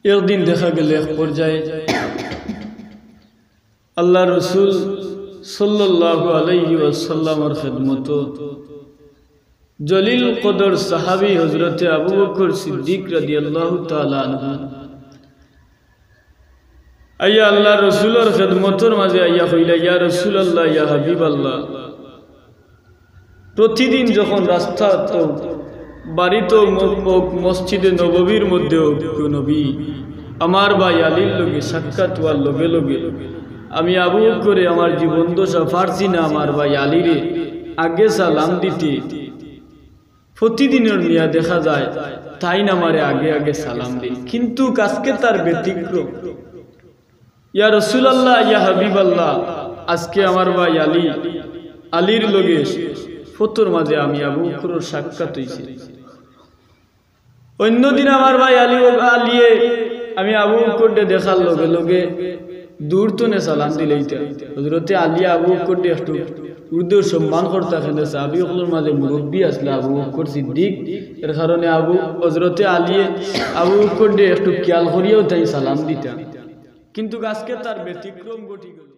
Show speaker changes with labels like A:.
A: একদিন দেখা গেল এক পর্যায়ে আল্লাহ রসুল সাল্লাল্লাহু আলাইহি ওয়াসাল্লামের খিদমত জলিল কদর সাহাবী হযরতে আবু বকর সিদ্দিক রাদিয়াল্লাহু তাআলা আনহু আইয়া আল্লাহ রসুলের খিদমতের মাঝে আইয়া কইলা, ইয়া রাসূলুল্লাহ, ইয়া হাবিবাল্লাহ, প্রতিদিন যখন রাস্তা তো বাড়ি তো মসজিদে নববীর মধ্যেও নবী আমার ভাই আলীর লগে সাক্ষাৎ হওয়ার লগে লগে আমি আবু বকরে আমার জীবন দশা পারছি না আমার ভাই আলীরে আগে সালাম দিতে। প্রতিদিনের নিয়া দেখা যায় তাই না আমারে আগে আগে সালাম দিই, কিন্তু আজকে তার ব্যতিক্রম। ইয়া রাসূলুল্লাহ, ইয়া হাবিবাল্লাহ, আজকে আমার ভাই আলীর লগে ফতর মাঝে আমি আবু বকরের সাক্ষাৎ হইছে। অন্যদিন আমার ভাই আলিয়ে আমি আবু বকরকে দেখার লগে লগে দূর তনে সালাম দিলেইতা। হযরতে আলী আবু বকরকে একটু উর্দুর সম্মান করতে খেলে সাহাবীগুলোর মাঝে মুরব্বী আসলে আবু বকর সিদ্দিক, এর কারণে হযরতে আলিয়ে আবু বকরকে একটু খেয়াল করিয়াও তাই সালাম দিতা, কিন্তু আজকে তার ব্যতিক্রম ঘটি গেল।